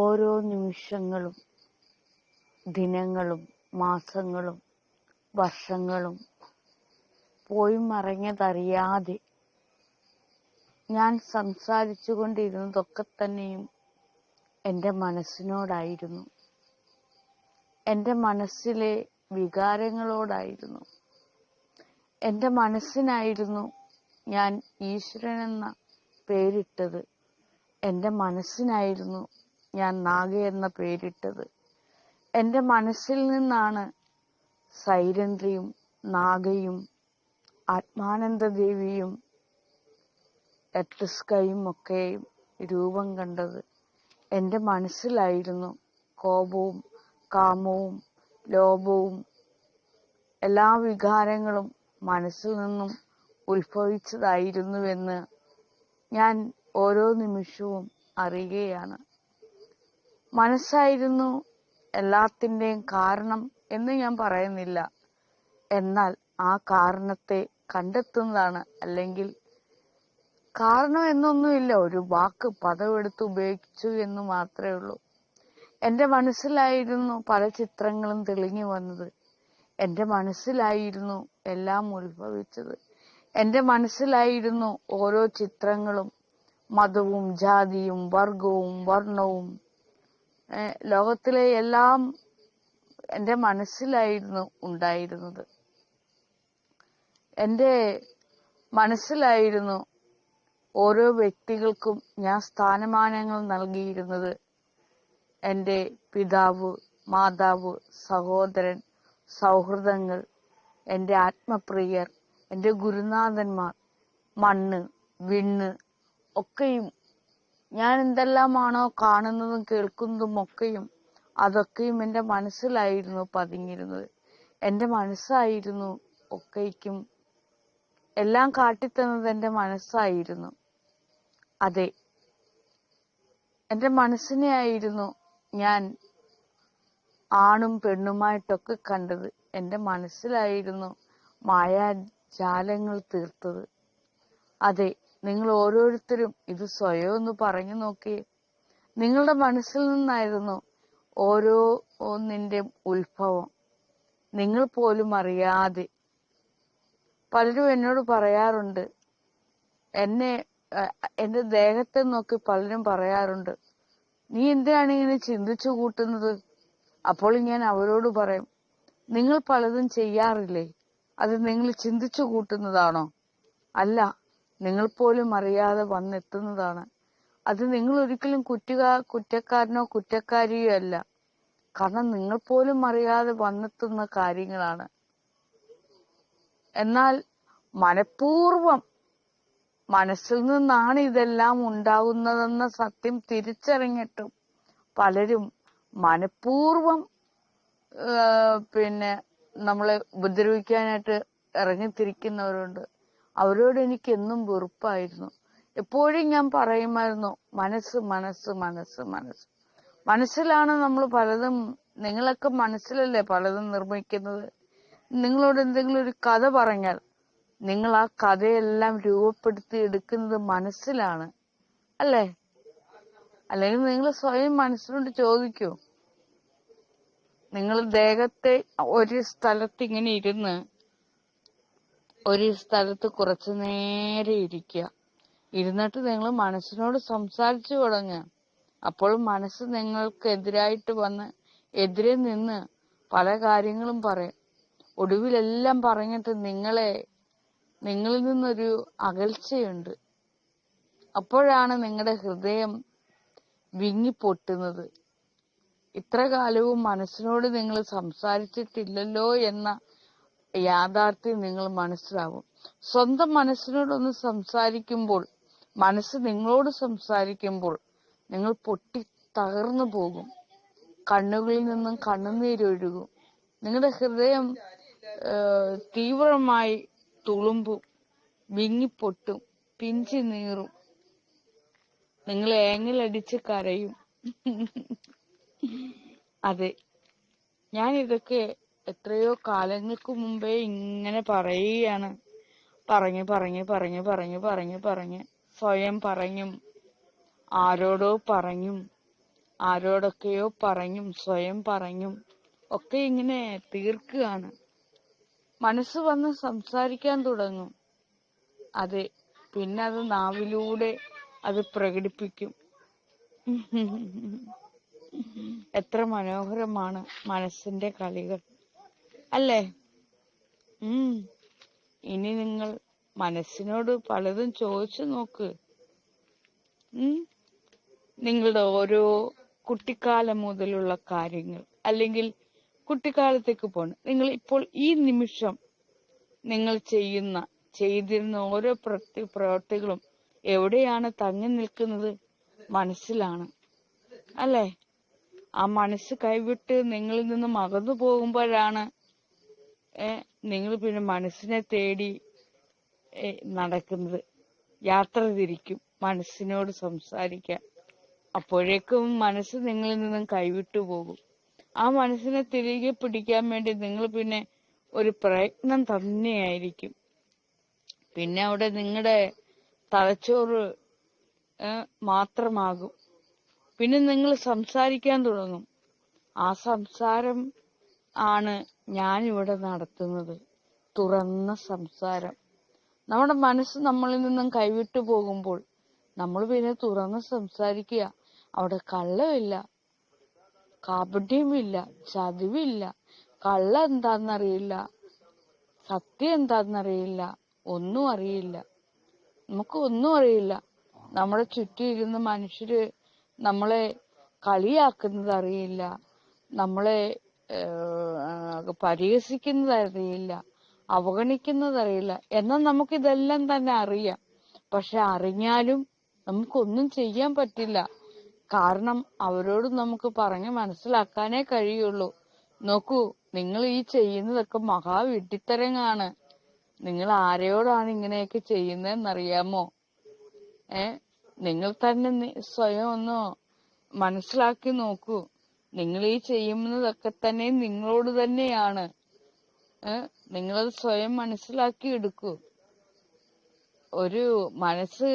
ഓരോ നിമിഷങ്ങളും ദിനങ്ങളും മാസങ്ങളും വർഷങ്ങളും പോയി മറഞ്ഞതറിയാതെ ഞാൻ സംസാരിച്ചു കൊണ്ടിരുന്നതൊക്കെ തന്നെയും എൻ്റെ മനസ്സിനോടായിരുന്നു, എൻ്റെ മനസ്സിലെ വികാരങ്ങളോടായിരുന്നു. എൻ്റെ മനസ്സിനായിരുന്നു ഞാൻ ഈശ്വരനെന്ന പേരിട്ടത്. എൻ്റെ മനസ്സിനായിരുന്നു ഞാൻ നാഗ എന്ന പേരിട്ടത്. എൻ്റെ മനസ്സിൽ നിന്നാണ് സൈരന്ധ്രിയും നാഗയും ആത്മാനന്ദദേവിയും എട്ടസ്കയും ഒക്കെയും രൂപം കണ്ടത്. എൻ്റെ മനസ്സിലായിരുന്നു കോപവും കാമവും ലോഭവും എല്ലാ വികാരങ്ങളും മനസ്സിൽ നിന്നും ഉത്ഭവിച്ചതായിരുന്നുവെന്ന് ഞാൻ ഓരോ നിമിഷവും അറിയുകയാണ്. മനസ്സായിരുന്നു എല്ലാത്തിൻ്റെയും കാരണം എന്ന് ഞാൻ പറയുന്നില്ല. എന്നാൽ ആ കാരണത്തെ കണ്ടെത്തുന്നതാണ്, അല്ലെങ്കിൽ കാരണം എന്നൊന്നുമില്ല, ഒരു വാക്ക് പദമെടുത്ത് ഉപയോഗിച്ചു എന്ന് മാത്രമേ ഉള്ളൂ. എൻ്റെ മനസ്സിലായിരുന്നു പല ചിത്രങ്ങളും തെളിഞ്ഞു വന്നത്. എൻ്റെ മനസ്സിലായിരുന്നു എല്ലാം ഉത്ഭവിച്ചത്. എൻ്റെ മനസ്സിലായിരുന്നു ഓരോ ചിത്രങ്ങളും മതവും ജാതിയും വർഗവും വർണ്ണവും ലോകത്തിലെ എല്ലാം എൻ്റെ മനസ്സിലായിരുന്നു ഉണ്ടായിരുന്നത്. എൻ്റെ മനസ്സിലായിരുന്നു ഓരോ വ്യക്തികൾക്കും ഞാൻ സ്ഥാനമാനങ്ങൾ നൽകിയിരുന്നത്. എൻ്റെ പിതാവ്, മാതാവ്, സഹോദരൻ, സൗഹൃദങ്ങൾ, എൻ്റെ ആത്മപ്രിയർ, എൻ്റെ ഗുരുനാഥന്മാർ, മണ്ണ്, വിണ്ണ് ഒക്കെയും ഞാൻ എന്തെല്ലാമാണോ കാണുന്നതും കേൾക്കുന്നതും ഒക്കെയും അതൊക്കെയും എൻ്റെ മനസ്സിലായിരുന്നു പതിഞ്ഞിരുന്നത്. എൻ്റെ മനസ്സായിരുന്നു ഒക്കെയ്ക്കും എല്ലാം കാട്ടിത്തന്നത്. എൻ്റെ മനസ്സായിരുന്നു. അതെ, എൻ്റെ മനസ്സിനെ ആയിരുന്നു ഞാൻ ആണും പെണ്ണുമായിട്ടൊക്കെ കണ്ടത്. എൻ്റെ മനസ്സിലായിരുന്നു മായാജാലങ്ങൾ തീർത്തത്. അതെ, നിങ്ങൾ ഓരോരുത്തരും ഇത് സ്വയം ഒന്ന് പറഞ്ഞു നോക്കിയേ. നിങ്ങളുടെ മനസ്സിൽ നിന്നായിരുന്നു ഓരോ ഒന്നിന്റെ ഉത്ഭവം, നിങ്ങൾ പോലും അറിയാതെ. പലരും എന്നോട് പറയാറുണ്ട്, എന്റെ ദേഹത്തെ നോക്കി പലരും പറയാറുണ്ട്, നീ എന്തിനാണ് ഇങ്ങനെ ചിന്തിച്ചു കൂട്ടുന്നത്? അപ്പോൾ ഞാൻ അവരോട് പറയും, നിങ്ങൾ പലതും ചെയ്യാറില്ലേ, അത് നിങ്ങൾ ചിന്തിച്ചു കൂട്ടുന്നതാണോ? അല്ല, നിങ്ങൾ പോലും അറിയാതെ വന്നെത്തുന്നതാണ്. അത് നിങ്ങൾ ഒരിക്കലും കുറ്റക്കാരനോ കുറ്റക്കാരിയോ അല്ല. കാരണം നിങ്ങൾ പോലും അറിയാതെ വന്നെത്തുന്ന കാര്യങ്ങളാണ്. എന്നാൽ മനഃപൂർവം മനസ്സിൽ നിന്നാണ് ഇതെല്ലാം ഉണ്ടാകുന്നതെന്ന സത്യം തിരിച്ചറിഞ്ഞിട്ടും പലരും മനഃപൂർവം നമ്മളെ ഉപദ്രവിക്കാനായിട്ട് ഇറങ്ങിത്തിരിക്കുന്നവരുണ്ട്. അവരോട് എനിക്ക് എന്നും വെറുപ്പായിരുന്നു. എപ്പോഴും ഞാൻ പറയുമായിരുന്നു, മനസ്സ് മനസ്സ് മനസ്സ് മനസ്സ്. മനസ്സിലാണ് നമ്മൾ പലതും, നിങ്ങളൊക്കെ മനസ്സിലല്ലേ പലതും നിർമ്മിക്കുന്നത്. നിങ്ങളോട് എന്തെങ്കിലും ഒരു കഥ പറഞ്ഞാൽ നിങ്ങൾ ആ കഥയെല്ലാം രൂപപ്പെടുത്തി എടുക്കുന്നത് മനസ്സിലാണ്, അല്ലേ? അല്ലെങ്കിൽ നിങ്ങൾ സ്വയം മനസ്സിനോട് ചോദിക്കൂ. നിങ്ങൾ ദേഹത്തെ ഒരു സ്ഥലത്ത് ഇങ്ങനെ ഇരുന്ന് ഒരു സ്ഥലത്ത് കുറച്ചു നേരം ഇരിക്കുക. ഇരുന്നിട്ട് നിങ്ങൾ മനസ്സിനോട് സംസാരിച്ചു തുടങ്ങുക. അപ്പോൾ മനസ്സ് നിങ്ങൾക്ക് എതിരായിട്ട് വന്ന് എതിരെ നിന്ന് പല കാര്യങ്ങളും പറയും. ഒടുവിലെല്ലാം പറഞ്ഞിട്ട് നിങ്ങളിൽ നിന്നൊരു അകൽച്ചയുണ്ട്. അപ്പോഴാണ് നിങ്ങളുടെ ഹൃദയം വിങ്ങിപ്പൊട്ടുന്നത്. ഇത്ര കാലവും മനസ്സിനോട് നിങ്ങൾ സംസാരിച്ചിട്ടില്ലല്ലോ എന്ന യാഥാർത്ഥ്യം നിങ്ങൾ മനസ്സിലാവും. സ്വന്തം മനസ്സിനോടൊന്ന് സംസാരിക്കുമ്പോൾ, മനസ്സ് നിങ്ങളോട് സംസാരിക്കുമ്പോൾ നിങ്ങൾ പൊട്ടി തകർന്നു പോകും. കണ്ണുകളിൽ നിന്നും കണ്ണുനീരൊഴുകും. നിങ്ങളുടെ ഹൃദയം തീവ്രമായി തുളുമ്പും, വിങ്ങിപ്പൊട്ടും, പിഞ്ചി നീറും. നിങ്ങൾ ഏങ്ങലടിച്ച് കരയും. അതെ, ഞാൻ ഇതൊക്കെ എത്രയോ കാലങ്ങൾക്ക് മുമ്പേ ഇങ്ങനെ പറയുകയാണ്. പറഞ്ഞ് സ്വയം പറഞ്ഞും ആരോടോ പറഞ്ഞും ആരോടൊക്കെയോ പറഞ്ഞും സ്വയം പറഞ്ഞും ഒക്കെ ഇങ്ങനെ തീർക്കുകയാണ്. മനസ്സ് വന്ന് സംസാരിക്കാൻ തുടങ്ങും. അതെ, പിന്നെ അത് നാവിലൂടെ അത് പ്രകടിപ്പിക്കും. എത്ര മനോഹരമാണ് മനസ്സിന്റെ കളികൾ, അല്ലേ? ഇനി നിങ്ങൾ മനസ്സിനോട് പലതും ചോദിച്ചു നോക്ക്. നിങ്ങളുടെ ഓരോ കുട്ടിക്കാലം മുതലുള്ള കാര്യങ്ങൾ, അല്ലെങ്കിൽ കുട്ടിക്കാലത്തേക്ക് പോകണം. നിങ്ങൾ ഇപ്പോൾ ഈ നിമിഷം നിങ്ങൾ ചെയ്തിരുന്ന ഓരോ പ്രവൃത്തികളും എവിടെയാണ് തങ്ങി നിൽക്കുന്നത്? മനസ്സിലാണ്, അല്ലേ? ആ മനസ്സ് കൈവിട്ട് നിങ്ങളിൽ നിന്നും അകന്നു പോകുമ്പോഴാണ് നിങ്ങൾ പിന്നെ മനസ്സിനെ തേടി നടക്കുന്നത്. യാത്ര തിരിക്കും മനസ്സിനോട് സംസാരിക്കാൻ. അപ്പോഴേക്കും മനസ്സ് നിങ്ങളിൽ നിന്നും കൈവിട്ടു പോകും. ആ മനസ്സിനെ തിരികെ പിടിക്കാൻ വേണ്ടി നിങ്ങൾ പിന്നെ ഒരു പ്രയത്നം തന്നെയായിരിക്കും. പിന്നെ അവിടെ നിങ്ങളുടെ തലച്ചോറ് മാത്രമാകും. പിന്നെ നിങ്ങൾ സംസാരിക്കാൻ തുടങ്ങും. ആ സംസാരം ആണ് ഞാനിവിടെ നടത്തുന്നത്, തുറന്ന സംസാരം. നമ്മുടെ മനസ്സ് നമ്മളിൽ നിന്നും കൈവിട്ടു പോകുമ്പോൾ നമ്മൾ പിന്നെ തുറന്ന് സംസാരിക്കുക. അവിടെ കള്ളമില്ല, കാപട്യമില്ല, ചതിവില്ല. കള്ള എന്താന്നറിയില്ല, സത്യം എന്താന്നറിയില്ല, ഒന്നും അറിയില്ല. നമുക്ക് ഒന്നും അറിയില്ല. നമ്മുടെ ചുറ്റും ഇരുന്ന് മനുഷ്യര് നമ്മളെ കളിയാക്കുന്നത് അറിയില്ല, നമ്മളെ പരിഹസിക്കുന്നത് അറിയില്ല, അവഗണിക്കുന്നതറിയില്ല. എന്നാൽ നമുക്കിതെല്ലാം തന്നെ അറിയാം. പക്ഷെ അറിഞ്ഞാലും നമുക്കൊന്നും ചെയ്യാൻ പറ്റില്ല. കാരണം അവരോട് നമുക്ക് പറഞ്ഞ് മനസ്സിലാക്കാനേ കഴിയുള്ളൂ. നോക്കൂ, നിങ്ങൾ ഈ ചെയ്യുന്നതൊക്കെ മഹാവിഡ്ഢിത്തരങ്ങളാണ്. നിങ്ങൾ ആരെയോടാണ് ഇങ്ങനെയൊക്കെ ചെയ്യുന്നതെന്നറിയാമോ? നിങ്ങൾ തന്നെ സ്വയം ഒന്ന് മനസ്സിലാക്കി നോക്കൂ. നിങ്ങൾ ഈ ചെയ്യുന്നതൊക്കെ തന്നെ നിങ്ങളോട് തന്നെയാണ്. നിങ്ങളത് സ്വയം മനസ്സിലാക്കി എടുക്കൂ. ഒരു മനസ്സ്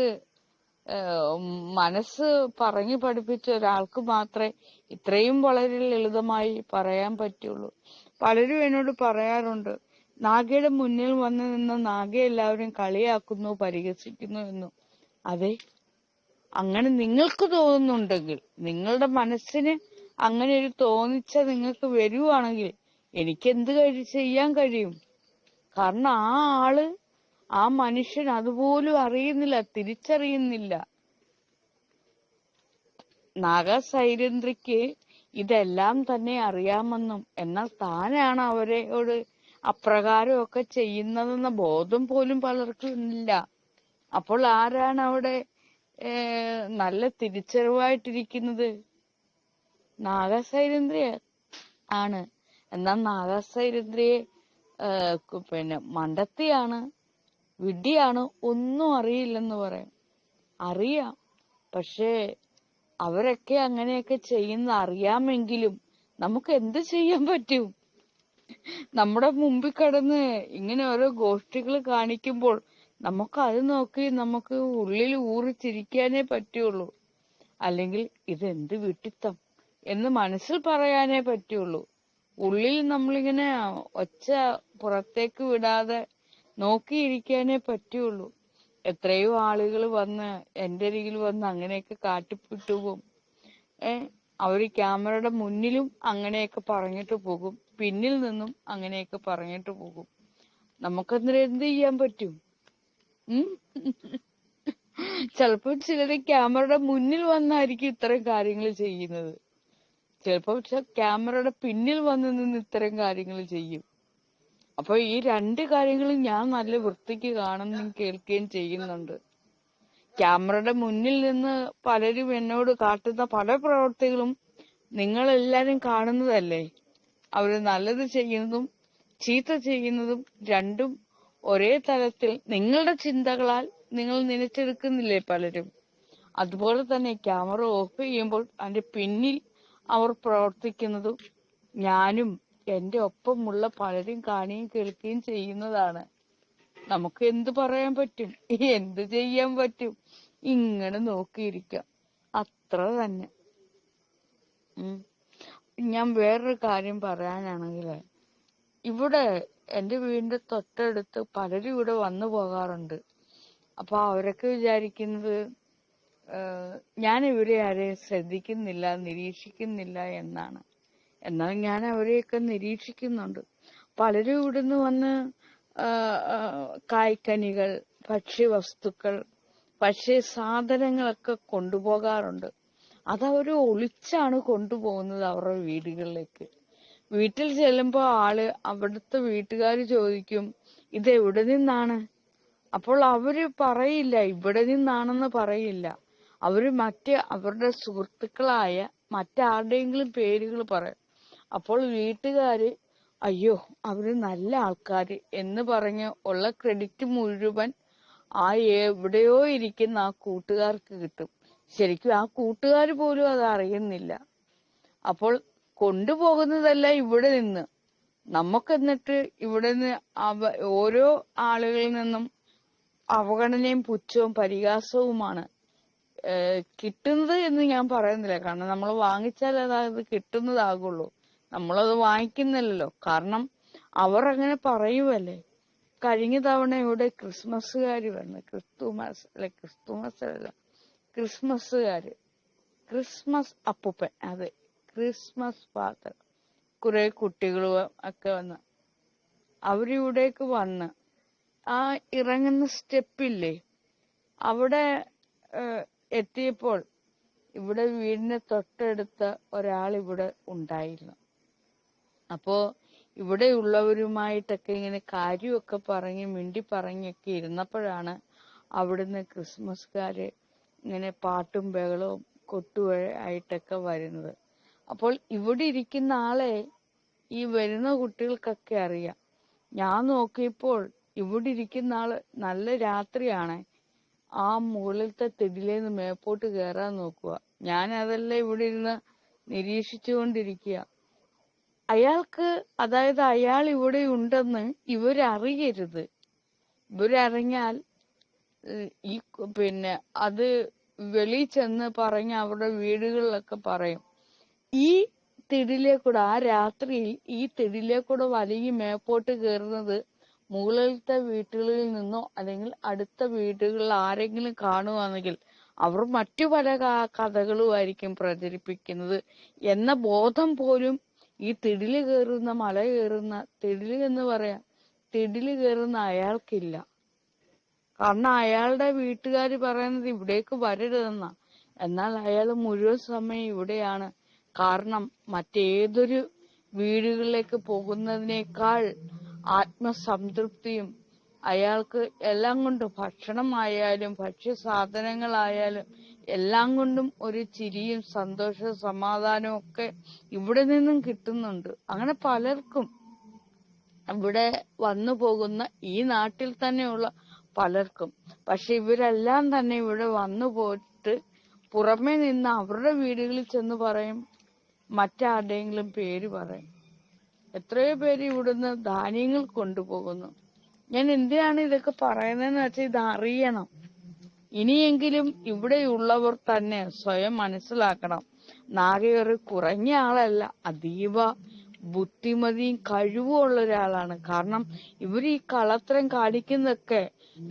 പറഞ്ഞു പഠിപ്പിച്ച ഒരാൾക്ക് മാത്രമേ ഇത്രയും വളരെ ലളിതമായി പറയാൻ പറ്റുള്ളൂ. പലരും എന്നോട് പറയാറുണ്ട്, നാഗയുടെ മുന്നിൽ വന്ന് നിന്ന് നാഗയെ എല്ലാവരും കളിയാക്കുന്നു, പരിഹസിക്കുന്നു എന്നു. അതെ, അങ്ങനെ നിങ്ങൾക്ക് തോന്നുന്നുണ്ടെങ്കിൽ, നിങ്ങളുടെ മനസ്സിന് അങ്ങനെ ഒരു തോന്നിച്ച നിങ്ങൾക്ക് വരുവാണെങ്കിൽ എനിക്കെന്ത് ചെയ്യാൻ കഴിയും? കാരണം ആ മനുഷ്യൻ അതുപോലും അറിയുന്നില്ല, തിരിച്ചറിയുന്നില്ല. നാഗസൈരന്ധ്രിക്ക് ഇതെല്ലാം തന്നെ അറിയാമെന്നും എന്നാൽ താനാണ് അവരോട് അപ്രകാരമൊക്കെ ചെയ്യുന്നതെന്ന ബോധം പോലും പലർക്കും ഇല്ല. അപ്പോൾ ആരാണ് അവിടെ നല്ല തിരിച്ചറിവായിട്ടിരിക്കുന്നത്? നാഗസൈരന്ധ്രി ആണ്. എന്നാൽ നാഗസൈരന്ധ്രിയെ പിന്നെ മണ്ടത്തിയാണ്, വിഡ്ഢിയാണ്, ഒന്നും അറിയില്ലെന്ന് പറയാം. അറിയാം, പക്ഷേ അവരൊക്കെ അങ്ങനെയൊക്കെ ചെയ്യുന്ന അറിയാമെങ്കിലും നമുക്ക് എന്ത് ചെയ്യാൻ പറ്റും? നമ്മുടെ മുമ്പിൽ കിടന്ന് ഇങ്ങനെ ഓരോ ഗോഷ്ഠികൾ കാണിക്കുമ്പോൾ നമുക്ക് അത് നോക്കി നമുക്ക് ഉള്ളിൽ ഊറിച്ചിരിക്കാനേ പറ്റുള്ളൂ. അല്ലെങ്കിൽ ഇതെന്ത് വിഡ്ഢിത്തം എന്ന് മനസ്സിൽ പറയാനേ പറ്റുള്ളൂ. ഉള്ളിൽ നമ്മളിങ്ങനെ ഒച്ച പുറത്തേക്ക് വിടാതെ നോക്കിയിരിക്കാനേ പറ്റുള്ളൂ. എത്രയോ ആളുകൾ വന്ന് എന്റെ അരികിൽ വന്ന് അങ്ങനെയൊക്കെ കാട്ടിപ്പിട്ടുപോകും. അവര് ക്യാമറയുടെ മുന്നിലും അങ്ങനെയൊക്കെ പറഞ്ഞിട്ട് പോകും, പിന്നിൽ നിന്നും അങ്ങനെയൊക്കെ പറഞ്ഞിട്ട് പോകും. നമുക്കന്നേരം എന്ത് ചെയ്യാൻ പറ്റും? ചിലപ്പോൾ ചിലര് ക്യാമറയുടെ മുന്നിൽ വന്നായിരിക്കും ഇത്തരം കാര്യങ്ങൾ ചെയ്യുന്നത്. ചിലപ്പോൾ ക്യാമറയുടെ പിന്നിൽ വന്ന് നിന്ന് ഇത്തരം കാര്യങ്ങൾ ചെയ്യും. അപ്പൊ ഈ രണ്ട് കാര്യങ്ങളും ഞാൻ നല്ല വൃത്തിക്ക് കാണുകയും കേൾക്കുകയും ചെയ്യുന്നുണ്ട്. ക്യാമറയുടെ മുന്നിൽ നിന്ന് പലരും എന്നോട് കാട്ടുന്ന പല പ്രവൃത്തികളും നിങ്ങളെല്ലാരും കാണുന്നതല്ലേ? അവര് നല്ലത് ചെയ്യുന്നതും ചീത്ത ചെയ്യുന്നതും രണ്ടും ഒരേ തലത്തിൽ നിങ്ങളുടെ ചിന്തകളാൽ നിങ്ങൾ നനച്ചെടുക്കുന്നില്ലേ പലരും? അതുപോലെ തന്നെ ക്യാമറ ഓഫ് ചെയ്യുമ്പോൾ അതിന്റെ പിന്നിൽ അവർ പ്രവർത്തിക്കുന്നതും ഞാനും എന്റെ ഒപ്പമുള്ള പലരും കാണുകയും കേൾക്കുകയും ചെയ്യുന്നതാണ്. നമുക്ക് എന്ത് പറയാൻ പറ്റും? എന്ത് ചെയ്യാൻ പറ്റും? ഇങ്ങനെ നോക്കിയിരിക്കാം, അത്ര തന്നെ. ഉം. ഞാൻ വേറൊരു കാര്യം പറയാനാണെങ്കിൽ, ഇവിടെ എന്റെ വീടിന്റെ തൊട്ടടുത്ത് പലരും ഇവിടെ വന്നു പോകാറുണ്ട്. അപ്പൊ അവരൊക്കെ വിചാരിക്കുന്നത് ഞാൻ ഇവരെ ആരെയും ശ്രദ്ധിക്കുന്നില്ല, നിരീക്ഷിക്കുന്നില്ല എന്നാണ്. എന്നാൽ ഞാൻ അവരെയൊക്കെ നിരീക്ഷിക്കുന്നുണ്ട്. പലരും ഇവിടുന്ന് വന്ന് കായ്ക്കനികൾ, ഭക്ഷ്യവസ്തുക്കൾ, ഭക്ഷ്യ സാധനങ്ങളൊക്കെ കൊണ്ടുപോകാറുണ്ട്. അതവര് ഒളിച്ചാണ് കൊണ്ടുപോകുന്നത് അവരുടെ വീടുകളിലേക്ക്. വീട്ടിൽ ചെല്ലുമ്പോ അവിടുത്തെ വീട്ടുകാർ ചോദിക്കും, ഇത് എവിടെ നിന്നാണ്? അപ്പോൾ അവര് പറയില്ല, ഇവിടെ നിന്നാണെന്ന് പറയില്ല. അവര് അവരുടെ സുഹൃത്തുക്കളായ മറ്റാരുടെയെങ്കിലും പേരുകൾ പറയും. അപ്പോൾ വീട്ടുകാര് അയ്യോ അവര് നല്ല ആൾക്കാര് എന്ന് പറഞ്ഞ് ഉള്ള ക്രെഡിറ്റ് മുഴുവൻ എവിടെയോ ഇരിക്കുന്ന ആ കൂട്ടുകാർക്ക് കിട്ടും. ശരിക്കും ആ കൂട്ടുകാർ പോലും അത് അറിയുന്നില്ല. അപ്പോൾ കൊണ്ടുപോകുന്നതല്ല ഇവിടെ നിന്ന്. നമുക്കെന്നിട്ട് ഇവിടെ നിന്ന് ഓരോ ആളുകളിൽ നിന്നും അവഗണനയും പുച്ഛവും പരിഹാസവുമാണ് കിട്ടുന്നത് എന്ന് ഞാൻ പറയുന്നില്ല. കാരണം നമ്മൾ വാങ്ങിച്ചാൽ അതായത് കിട്ടുന്നതാകുള്ളൂ. നമ്മളത് വാങ്ങിക്കുന്നില്ലല്ലോ. കാരണം അവർ അങ്ങനെ പറയുമല്ലേ. കഴിഞ്ഞ തവണ ഇവിടെ ക്രിസ്മസുകാര് വന്ന്, ക്രിസ്മസ് അപ്പൂപ്പൻ, അതെ, ക്രിസ്മസ് ഫാദർ, കുറെ കുട്ടികളും ഒക്കെ വന്ന് അവരിവിടേക്ക് വന്ന് ആ ഇറങ്ങുന്ന സ്റ്റെപ്പില്ലേ അവിടെ എത്തിയപ്പോൾ ഇവിടെ വീടിന് തൊട്ടടുത്ത ഒരാൾ ഇവിടെ ഉണ്ടായിരുന്നു. അപ്പോ ഇവിടെയുള്ളവരുമായിട്ടൊക്കെ ഇങ്ങനെ കാര്യമൊക്കെ പറഞ്ഞ് മിണ്ടി പറഞ്ഞൊക്കെ ഇരുന്നപ്പോഴാണ് അവിടുന്ന് ക്രിസ്മസ്കാര് ഇങ്ങനെ പാട്ടും ബഹളവും കൊട്ടുമായിട്ടൊക്കെ വരുന്നത്. അപ്പോൾ ഇവിടെ ഇരിക്കുന്ന ആളെ ഈ വരുന്ന കുട്ടികൾക്കൊക്കെ അറിയാം. ഞാൻ നോക്കിയപ്പോൾ ഇവിടെ ഇരിക്കുന്ന ആള് നല്ല രാത്രിയാണ്, ആ മുകളിലത്തെ തെടിലേന്ന് മേപ്പോട്ട് കയറാൻ നോക്കുക. ഞാൻ അതെല്ലാം ഇവിടെ ഇരുന്ന് നിരീക്ഷിച്ചുകൊണ്ടിരിക്കുക. അയാൾക്ക്, അതായത് അയാൾ ഇവിടെ ഉണ്ടെന്ന് ഇവരറിയരുത്. ഇവരറിഞ്ഞാൽ അത് വെളിയിൽ ചെന്ന് പറഞ്ഞ് അവരുടെ വീടുകളിലൊക്കെ പറയും. ഈ തെടിലേക്കൂടെ, ആ രാത്രിയിൽ ഈ തെടിലേക്കൂടെ വലിയ മേപ്പോട്ട് കയറുന്നത് മുകളിലത്തെ വീട്ടുകളിൽ നിന്നോ അല്ലെങ്കിൽ അടുത്ത വീടുകളിൽ ആരെങ്കിലും കാണുവാണെങ്കിൽ അവർ മറ്റു പല കഥകളുമായിരിക്കും പ്രചരിപ്പിക്കുന്നത് എന്ന ബോധം പോലും ഈ തിടില് കയറുന്ന, മല കയറുന്ന, തിടില് എന്ന് പറയാം, തിടില് കയറുന്ന അയാൾക്കില്ല. കാരണം അയാളുടെ വീട്ടുകാർ പറയുന്നത് ഇവിടേക്ക് വരരുതെന്നാ. എന്നാൽ അയാൾ മുഴുവൻ സമയം ഇവിടെയാണ്. കാരണം മറ്റേതൊരു വീടുകളിലേക്ക് പോകുന്നതിനേക്കാൾ ആത്മസംതൃപ്തിയും അയാൾക്ക് എല്ലാം കൊണ്ടും, ഭക്ഷണമായാലും ഭക്ഷ്യ സാധനങ്ങളായാലും എല്ലാം കൊണ്ടും ഒരു ചിരിയും സന്തോഷവും സമാധാനവും ഒക്കെ ഇവിടെ നിന്നും കിട്ടുന്നുണ്ട്. അങ്ങനെ പലർക്കും ഇവിടെ വന്നു പോകുന്ന ഈ നാട്ടിൽ തന്നെയുള്ള പലർക്കും. പക്ഷെ ഇവരെല്ലാം തന്നെ ഇവിടെ വന്നു പോയിട്ട് പുറമെ നിന്ന് അവരുടെ വീടുകളിൽ ചെന്ന് പറയും, മറ്റാരുടെയെങ്കിലും പേര് പറയും. എത്രയോ പേര് ഇവിടുന്ന് ധാന്യങ്ങൾ കൊണ്ടുപോകുന്നു. ഞാൻ എന്തിനാണ് ഇതൊക്കെ പറയുന്നതെന്ന് വെച്ചാൽ ഇത് അറിയണം. ഇനിയെങ്കിലും ഇവിടെയുള്ളവർ തന്നെ സ്വയം മനസ്സിലാക്കണം. നാഗേറ് കുറഞ്ഞ ആളല്ല, അതീവ ബുദ്ധിമതിയും കഴിവുമുള്ള ഒരാളാണ്. കാരണം ഇവർ ഈ കള്ളത്തരം കാണിക്കുന്നതൊക്കെ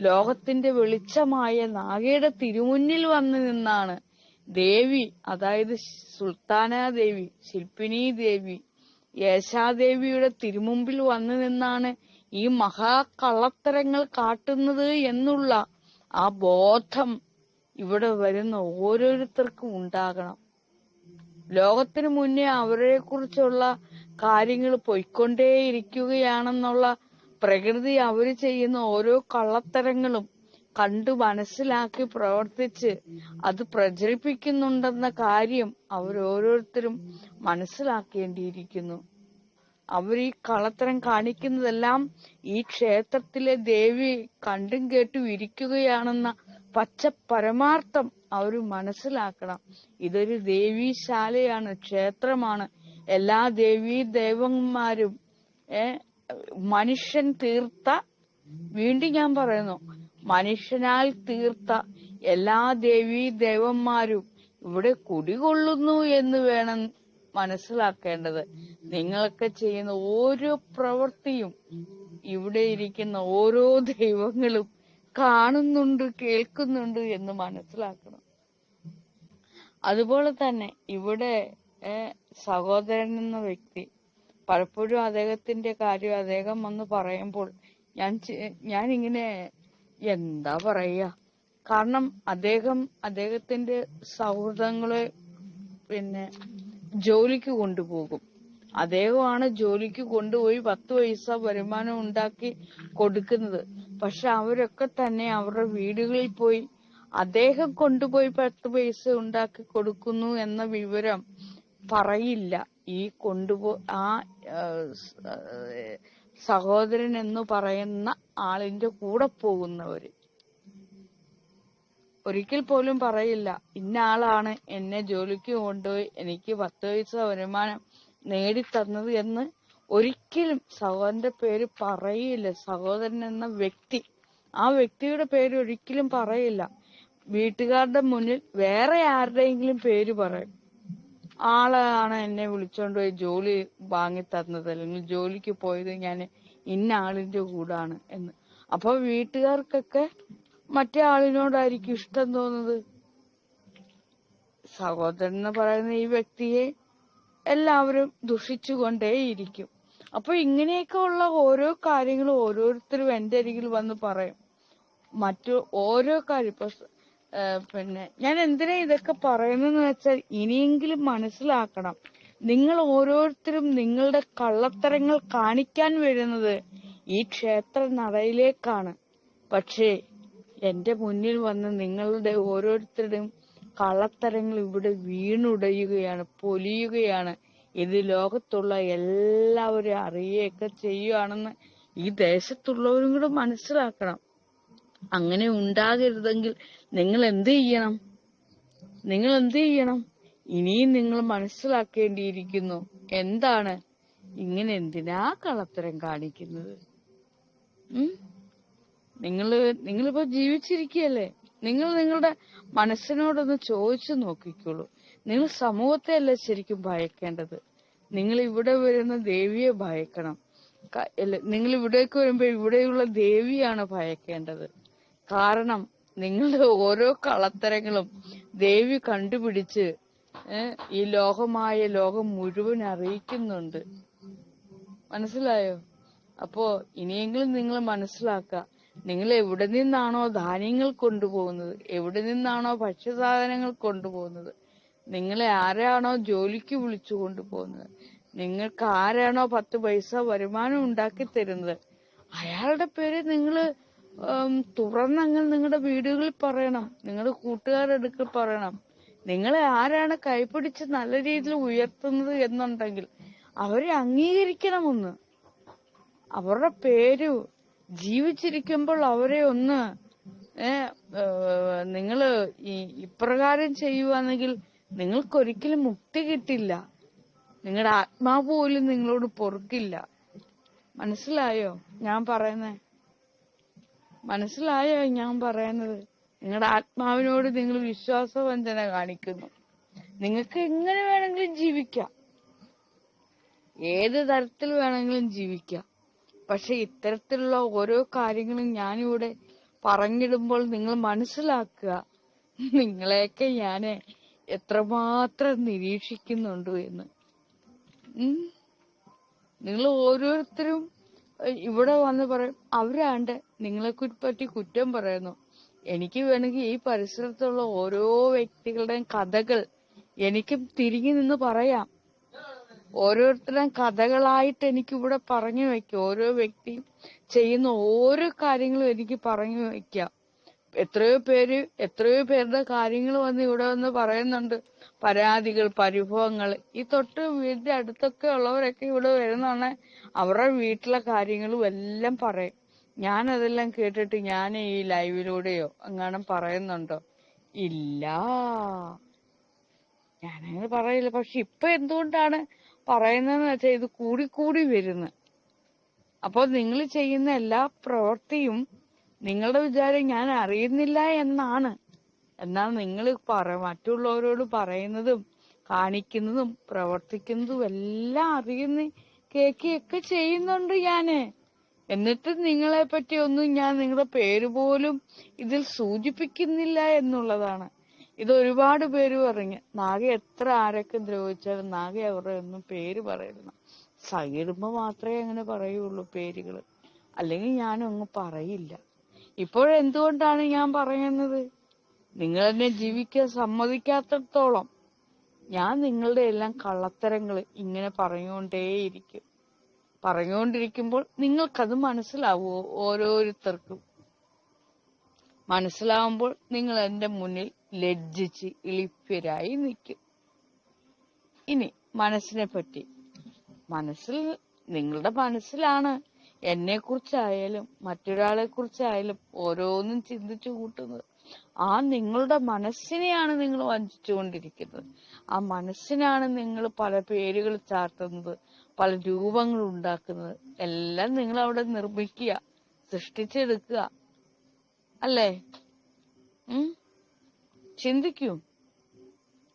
ലോകത്തിന്റെ വെളിച്ചമായ നാഗയുടെ തിരുമുന്നിൽ വന്നു നിന്നാണ്. ദേവി, അതായത് സുൽത്താന ദേവി, ശില്പിനി ദേവി, യേശാദേവിയുടെ തിരുമുമ്പിൽ വന്നു നിന്നാണ് ഈ മഹാകള്ളത്തരങ്ങൾ കാട്ടുന്നത് എന്നുള്ള ആ ബോധം ഇവിടെ വരുന്ന ഓരോരുത്തർക്കും ഉണ്ടാകണം. ലോകത്തിന് മുന്നേ അവരെ കുറിച്ചുള്ള കാര്യങ്ങൾ പൊയ്ക്കൊണ്ടേയിരിക്കുകയാണെന്നുള്ള പ്രകൃതി അവര് ചെയ്യുന്ന ഓരോ കള്ളത്തരങ്ങളും കണ്ടു മനസ്സിലാക്കി പ്രവർത്തിച്ച് അത് പ്രചരിപ്പിക്കുന്നുണ്ടെന്ന കാര്യം അവരോരോരുത്തരും മനസ്സിലാക്കേണ്ടിയിരിക്കുന്നു. അവർ ഈ കള്ളത്തരം കാണിക്കുന്നതെല്ലാം ഈ ക്ഷേത്രത്തിലെ ദേവി കണ്ടും കേട്ടും ഇരിക്കുകയാണെന്ന പച്ച പരമാർത്ഥം അവർ മനസ്സിലാക്കണം. ഇതൊരു ദേവീശാലയാണ്, ക്ഷേത്രമാണ്. എല്ലാ ദേവീ ദേവന്മാരും മനുഷ്യൻ തീർത്ത, വീണ്ടും ഞാൻ പറയുന്നു, മനുഷ്യനാൽ തീർത്ത എല്ലാ ദേവീ ദേവന്മാരും ഇവിടെ കുടികൊള്ളുന്നു എന്ന് വേണം മനസ്സിലാക്കേണ്ടത്. നിങ്ങളൊക്കെ ചെയ്യുന്ന ഓരോ പ്രവൃത്തിയും ഇവിടെ ഇരിക്കുന്ന ഓരോ ദൈവങ്ങളും കാണുന്നുണ്ട്, കേൾക്കുന്നുണ്ട് എന്ന് മനസ്സിലാക്കണം. അതുപോലെ തന്നെ ഇവിടെ സഹോദരൻ എന്ന വ്യക്തി, പലപ്പോഴും അദ്ദേഹത്തിന്റെ കാര്യം അദ്ദേഹം വന്ന് പറയുമ്പോൾ ഞാനിങ്ങനെ എന്താ പറയുക, കാരണം അദ്ദേഹത്തിന്റെ സൗഹൃദങ്ങളെ ജോലിക്ക് കൊണ്ടുപോകും. അദ്ദേഹമാണ് ജോലിക്ക് കൊണ്ടുപോയി 10 പൈസ വരുമാനം ഉണ്ടാക്കി കൊടുക്കുന്നത്. പക്ഷെ അവരൊക്കെ തന്നെ അവരുടെ വീടുകളിൽ പോയി അദ്ദേഹം കൊണ്ടുപോയി 10 പൈസ ഉണ്ടാക്കി കൊടുക്കുന്നു എന്ന വിവരം പറയില്ല. ഈ സഹോദരൻ എന്ന് പറയുന്ന ആളിന്റെ കൂടെ പോകുന്നവര് ഒരിക്കൽ പോലും പറയില്ല, ഇന്ന ആളാണ് എന്നെ ജോലിക്ക് കൊണ്ടുപോയി എനിക്ക് 10 പൈസ വരുമാനം നേടിത്തന്നത് എന്ന് ഒരിക്കലും സഹോദരന്റെ പേര് പറയില്ല. സഹോദരൻ എന്ന വ്യക്തി, ആ വ്യക്തിയുടെ പേര് ഒരിക്കലും പറയില്ല. വീട്ടുകാരുടെ മുന്നിൽ വേറെ ആരുടെയെങ്കിലും പേര് പറയും. ആളാണ് എന്നെ വിളിച്ചോണ്ട് പോയി ജോലി വാങ്ങി തന്നത്, അല്ലെങ്കിൽ ജോലിക്ക് പോയത് ഞാൻ ഇന്ന ആളിന്റെ കൂടാണ് എന്ന്. അപ്പൊ വീട്ടുകാർക്കൊക്കെ മറ്റേ ആളിനോടായിരിക്കും ഇഷ്ടം തോന്നുന്നത്. സഹോദരൻ എന്ന് പറയുന്ന ഈ വ്യക്തിയെ എല്ലാവരും ദുഷിച്ചുകൊണ്ടേയിരിക്കും. അപ്പൊ ഇങ്ങനെയൊക്കെ ഉള്ള ഓരോ കാര്യങ്ങളും ഓരോരുത്തരും എന്റെ അരികിൽ വന്ന് പറയും. മറ്റു ഓരോ കാര്യം ഇപ്പൊ ഞാൻ എന്തിനാ ഇതൊക്കെ പറയുന്നതെന്ന് വെച്ചാൽ, ഇനിയെങ്കിലും മനസ്സിലാക്കണം, നിങ്ങൾ ഓരോരുത്തരും നിങ്ങളുടെ കള്ളത്തരങ്ങൾ കാണിക്കാൻ വരുന്നത് ഈ ക്ഷേത്ര നടയിലേക്കാണ്. പക്ഷേ എന്റെ മുന്നിൽ വന്ന് നിങ്ങളുടെ ഓരോരുത്തരുടെയും കള്ളത്തരങ്ങൾ ഇവിടെ വീണുടയുകയാണ്, പൊലിയുകയാണ്. ഇത് ലോകത്തുള്ള എല്ലാവരും അറിയുകയൊക്കെ ചെയ്യുകയാണെന്ന് ഈ ദേശത്തുള്ളവരും കൂടെ മനസ്സിലാക്കണം. അങ്ങനെ ഉണ്ടാകരുതെങ്കിൽ നിങ്ങൾ എന്ത് ചെയ്യണം? ഇനിയും നിങ്ങൾ മനസ്സിലാക്കേണ്ടിയിരിക്കുന്നു. എന്താണ്? ഇങ്ങനെ എന്തിനാ കള്ളത്തരം കാണിക്കുന്നത്? നിങ്ങളിപ്പോ ജീവിച്ചിരിക്കുകയല്ലേ? നിങ്ങൾ നിങ്ങളുടെ മനസ്സിനോടൊന്ന് ചോദിച്ചു നോക്കിക്കോളൂ. നിങ്ങൾ സമൂഹത്തെ അല്ല ശരിക്കും ഭയക്കേണ്ടത്. നിങ്ങൾ ഇവിടെ വരുന്ന ദേവിയെ ഭയക്കണം. നിങ്ങൾ ഇവിടേക്ക് വരുമ്പോൾ ഇവിടെയുള്ള ദേവിയാണ് ഭയക്കേണ്ടത്. കാരണം നിങ്ങളുടെ ഓരോ കളത്തരങ്ങളും ദേവി കണ്ടുപിടിച്ച് ഈ ലോകം മുഴുവൻ അറിയിക്കുന്നുണ്ട്. മനസ്സിലായോ? അപ്പോ ഇനിയെങ്കിലും നിങ്ങൾ മനസ്സിലാക്കുക, നിങ്ങൾ എവിടെ നിന്നാണോ ധാന്യങ്ങൾ കൊണ്ടുപോകുന്നത്, എവിടെ നിന്നാണോ ഭക്ഷ്യസാധനങ്ങൾ കൊണ്ടുപോകുന്നത്, നിങ്ങളെ ആരാണോ ജോലിക്ക് വിളിച്ചു കൊണ്ടുപോകുന്നത്, നിങ്ങൾക്ക് ആരാണോ 10 പൈസ വരുമാനം ഉണ്ടാക്കി തരുന്നത്, അയാളുടെ പേര് നിങ്ങൾ തുറന്നങ്ങ് നിങ്ങളുടെ വീടുകളിൽ പറയണം, നിങ്ങളുടെ കൂട്ടുകാരുടെ അടുക്കൽ പറയണം. നിങ്ങളെ ആരാണ് കൈപിടിച്ച് നല്ല രീതിയിൽ ഉയർത്തുന്നത് എന്നുണ്ടെങ്കിൽ അവരെ അംഗീകരിക്കണമെന്ന്. അവരുടെ പേര് ജീവിച്ചിരിക്കുമ്പോൾ അവരെ ഒന്ന് നിങ്ങള് ഇപ്രകാരം ചെയ്യുവാണെങ്കിൽ നിങ്ങൾക്കൊരിക്കലും മുക്തി കിട്ടില്ല. നിങ്ങളുടെ ആത്മാവ് പോലും നിങ്ങളോട് പൊറുക്കില്ല. മനസ്സിലായോ ഞാൻ പറയുന്നത്? നിങ്ങളുടെ ആത്മാവിനോട് നിങ്ങൾ വിശ്വാസവഞ്ചന കാണിക്കുന്നു. നിങ്ങൾക്ക് എങ്ങനെ വേണമെങ്കിലും ജീവിക്കാം, ഏത് തരത്തിൽ വേണമെങ്കിലും ജീവിക്കാം. പക്ഷെ ഇത്തരത്തിലുള്ള ഓരോ കാര്യങ്ങളും ഞാനിവിടെ പറഞ്ഞിടുമ്പോൾ നിങ്ങൾ മനസ്സിലാക്കുക, നിങ്ങളെയൊക്കെ ഞാൻ എത്രമാത്രം നിരീക്ഷിക്കുന്നുണ്ട് എന്ന്. നിങ്ങൾ ഓരോരുത്തരും ഇവിടെ വന്ന് പറയും, അവരാണ്ട് നിങ്ങളെ പറ്റി കുറ്റം പറയുന്നു. എനിക്ക് വേണമെങ്കിൽ ഈ പരിസരത്തുള്ള ഓരോ വ്യക്തികളുടെയും കഥകൾ എനിക്കും തിരിഞ്ഞു നിന്ന് പറയാം. ഓരോരുത്തരുടെയും കഥകളായിട്ട് എനിക്കിവിടെ പറഞ്ഞു വയ്ക്കാം. ഓരോ വ്യക്തിയും ചെയ്യുന്ന ഓരോ കാര്യങ്ങളും എനിക്ക് പറഞ്ഞു വയ്ക്കാം. എത്രയോ പേരുടെ കാര്യങ്ങൾ വന്ന് ഇവിടെ വന്ന് പറയുന്നുണ്ട്, പരാതികൾ, പരിഭവങ്ങൾ. ഈ തൊട്ട് വീടിന്റെ അടുത്തൊക്കെ ഉള്ളവരൊക്കെ ഇവിടെ വരുന്നതാണ്, അവരുടെ വീട്ടിലെ കാര്യങ്ങളും എല്ലാം പറയും. ഞാനതെല്ലാം കേട്ടിട്ട് ഞാൻ ഈ ലൈവിലൂടെയോ എങ്ങാനും പറയുന്നുണ്ടോ? ഇല്ല, ഞാനങ്ങനെ പറയില്ല. പക്ഷെ ഇപ്പൊ എന്തുകൊണ്ടാണ് പറയുന്നതെന്ന് വെച്ചാൽ ഇത് കൂടിക്കൂടി വരുന്നു. അപ്പൊ നിങ്ങൾ ചെയ്യുന്ന എല്ലാ പ്രവൃത്തിയും നിങ്ങളുടെ വിചാരം ഞാൻ അറിയുന്നില്ല എന്നാണ്. എന്നാൽ നിങ്ങൾ മറ്റുള്ളവരോട് പറയുന്നതും കാണിക്കുന്നതും പ്രവർത്തിക്കുന്നതും എല്ലാം അറിയുന്ന കേൾക്കുകയൊക്കെ ചെയ്യുന്നുണ്ട് ഞാന്. എന്നിട്ട് നിങ്ങളെ പറ്റി ഒന്നും ഞാൻ നിങ്ങളുടെ പേര് പോലും ഇതിൽ സൂചിപ്പിക്കുന്നില്ല എന്നുള്ളതാണ്. ഇത് ഒരുപാട് പേര് പറഞ്ഞു, നാഗ എത്ര ആരൊക്കെ ദ്രോഹിച്ചാലും നാഗ അവരുടെ ഒന്നും പേര് പറയണം. സഹിടുമ്പോ മാത്രമേ അങ്ങനെ പറയുള്ളൂ പേരുകൾ, അല്ലെങ്കിൽ ഞാനൊന്നും പറയില്ല. ഇപ്പോഴെന്തുകൊണ്ടാണ് ഞാൻ പറയുന്നത്? നിങ്ങൾ എന്നെ ജീവിക്കാൻ സമ്മതിക്കാത്തിടത്തോളം ഞാൻ നിങ്ങളുടെ എല്ലാം കള്ളത്തരങ്ങൾ ഇങ്ങനെ പറഞ്ഞുകൊണ്ടേയിരിക്കും. പറഞ്ഞുകൊണ്ടിരിക്കുമ്പോൾ നിങ്ങൾക്കത് മനസ്സിലാവുമോ? ഓരോരുത്തർക്കും മനസ്സിലാവുമ്പോൾ നിങ്ങൾ എന്റെ മുന്നിൽ ലജ്ജിച്ച് ഇളിപ്യരായി നിൽക്കും. ഇനി മനസ്സിനെ പറ്റി, നിങ്ങളുടെ മനസ്സിലാണ് എന്നെ കുറിച്ചായാലും മറ്റൊരാളെ കുറിച്ചായാലും ഓരോന്നും ചിന്തിച്ചു കൂട്ടുന്നത്. ആ നിങ്ങളുടെ മനസ്സിനെയാണ് നിങ്ങൾ വഞ്ചിച്ചുകൊണ്ടിരിക്കുന്നത്. ആ മനസ്സിനാണ് നിങ്ങൾ പല പേരുകൾ ചാർത്തുന്നത്, പല രൂപങ്ങൾ ഉണ്ടാക്കുന്നത്. എല്ലാം നിങ്ങൾ അവിടെ നിർമ്മിക്കുക, സൃഷ്ടിച്ചെടുക്കുക അല്ലേ? ചിന്തിക്കൂ.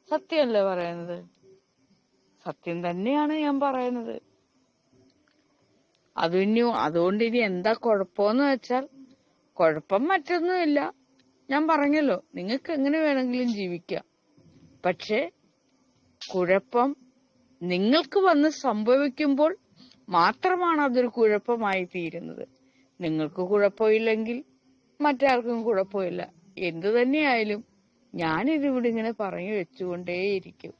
സത്യമല്ലേ പറയുന്നത്? സത്യം തന്നെയാണ് ഞാൻ പറയുന്നത്. അതുകൊണ്ട് ഇനി എന്താ കുഴപ്പമെന്ന് വെച്ചാൽ, കുഴപ്പം മറ്റൊന്നുമില്ല. ഞാൻ പറഞ്ഞല്ലോ, നിങ്ങൾക്ക് എങ്ങനെ വേണമെങ്കിലും ജീവിക്കാം. പക്ഷെ കുഴപ്പം നിങ്ങൾക്ക് വന്ന് സംഭവിക്കുമ്പോൾ മാത്രമാണ് അതൊരു കുഴപ്പമായി തീരുന്നത്. നിങ്ങൾക്ക് കുഴപ്പമില്ലെങ്കിൽ മറ്റാർക്കും കുഴപ്പമില്ല. എന്തു തന്നെയായാലും ഞാനിതിവിടെ ഇങ്ങനെ പറഞ്ഞു വെച്ചുകൊണ്ടേയിരിക്കും.